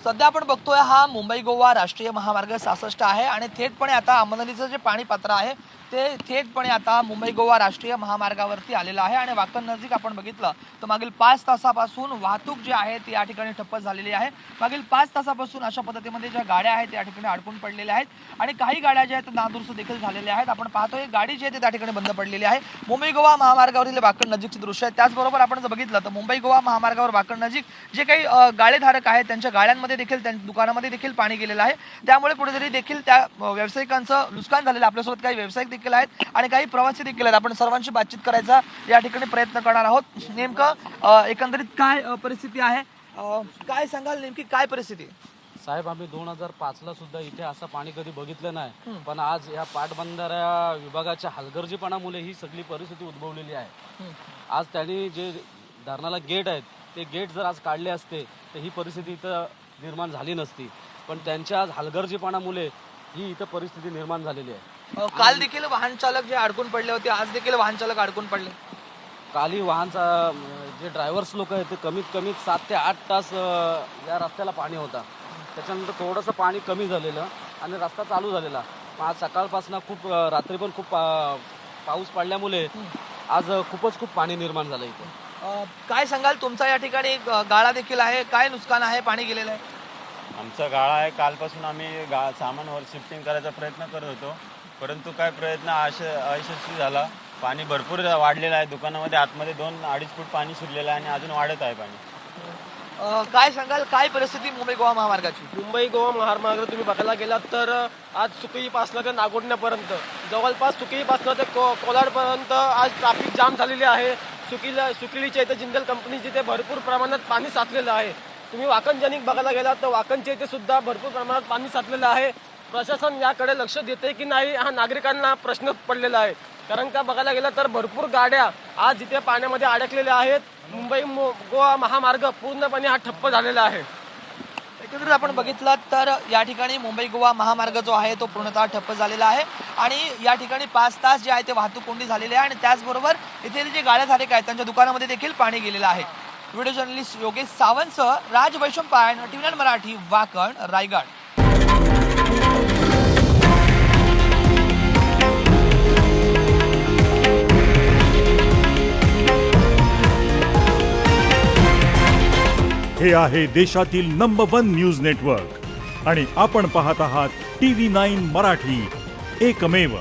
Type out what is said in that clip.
सध्या आपण बघतोय हा मुंबई गोवा राष्ट्रीय महामार्ग 66 आहे आणि थेटपणे आता अंमलनदीचं जे पाणी पात्र आहे ते थेटपणे आता मुंबई गोवा राष्ट्रीय महामार्गावरती आलेलं आहे आणि वाकण नजीक आपण बघितलं तर मागील 5 तासापासून वाहतूक जी आहे ती या ठिकाणी ठप्प झालेली आहे। मागील 5 तासापासून अशा पद्धतीमध्ये ज्या गाड्या आहेत या ठिकाणी अडकून पडलेल्या आहेत आणि काही गाड्या ज्या आहेत नादुरुस्त देखील झालेल्या आहेत। आपण पाहतोय गाडी जी आहे ती त्या ठिकाणी बंद पडलेली आहे। मुंबई गोवा महामार्गावरील वाकण नजीकचे दृश्य आहे। त्याचबरोबर आपण जर बघितलं तर मुंबई गोवा महामार्गावर वाकण नजीक जे काही गाळेधारक आहेत त्यांच्या गाड्यांमध्ये देखील त्यांच्या दुकानामध्ये देखील पाणी गेलेलं आहे। त्यामुळे कुठेतरी देखील त्या व्यावसायिकांचं नुकसान झालेलं आपल्यासोबत काही व्यावसायिक देखील आहेत आणि काही प्रवासी देखील आहेत। आपण सर्वांशी बातचीत करायचा या ठिकाणी प्रयत्न करणार आहोत। नेमकं एकंदरीत काय परिस्थिती आहे, काय सांगाल नेमकी काय परिस्थिती? साहेब आम्ही 2005ला सुद्धा इथे असं पाणी कधी बघितलं नाही, पण आज या पाटबंधाऱ्या विभागाच्या हलगर्जीपणामुळे ही सगळी परिस्थिती उद्भवलेली आहे। आज त्यांनी जे धरणाला गेट आहेत ते गेट जर आज काढले असते तर ही परिस्थिती इथं निर्माण झाली नसती, पण त्यांच्या आज हलगर्जीपणामुळे ही इथं परिस्थिती निर्माण झालेली आहे। काल देखील वाहन चालक जे अडकून पडले होते, आज देखील वाहन चालक अडकून पडले। काली वाहनचा जे ड्रायव्हर्स लोक आहेत ते कमीत कमी 7 ते 8 तास या रस्त्याला पाणी होता। त्याच्यानंतर थोडंसं पाणी कमी झालेलं आणि रस्ता चालू झालेला। आज सकाळपासून खूप रात्री पण खूप पाऊस पडल्यामुळे आज खूप पाणी निर्माण झालं इथे। काय सांगाल, तुमचा या ठिकाणी गाळा देखील आहे, काय नुकसान आहे, पाणी गेलेलं आहे? आमचा गाळा आहे। कालपासून आम्ही सामान वर शिफ्टिंग करायचा प्रयत्न करत होतो, परंतु काय प्रयत्न अयशस्वी झाला। पाणी भरपूर वाढलेलं आहे। दुकानामध्ये आतमध्ये 2-2.5 फूट पाणी शिरलेलं आहे आणि अजून वाढत आहे पाणी। काय सांगाल, काय परिस्थिती मुंबई गोवा महामार्गाची? मुंबई गोवा महामार्ग तुम्ही बघायला गेलात तर आज सुकईपासनं ते नागोठण्यापर्यंत जवळपास सुकईपासनं ते कोलाडपर्यंत आज ट्रॅफिक जाम झालेली आहे। सुकळीच्या इथे जिंदल कंपनीची इथे भरपूर प्रमाणात पाणी साचलेलं आहे। तुम्ही वाकणजनिक बघायला गेलात तर वाकणच्या इथे सुद्धा भरपूर प्रमाणात पाणी साचलेलं आहे। प्रशासन याकडे लक्ष देते की नाही हा नागरिकांना प्रश्न पडलेला आहे, कारण का बघायला गेलं तर भरपूर गाड्या आज इथे पाण्यामध्ये अडकलेल्या आहेत। मुंबई गोवा महामार्ग पूर्णपणे हा ठप्प झालेला आहे। एकंदरीत आपण बघितलं तर या ठिकाणी मुंबई गोवा महामार्ग जो आहे तो पूर्णतः ठप्प झालेला आहे आणि या ठिकाणी 5 तास जे आहे ते वाहतूक कोंडी झालेली आहे आणि त्याचबरोबर इथे जे गाड्याधारक आहेत त्यांच्या दुकानामध्ये देखील पाणी गेलेलं आहे। व्हिडिओ जर्नलिस्ट योगेश सावंतसह राज वैशंपायन, TV9 मराठी, वाकण, रायगड। हे आहे देशातील नंबर 1 न्यूज नेटवर्क आणि आपण पाहत आहात TV9 मराठी, एकमेव।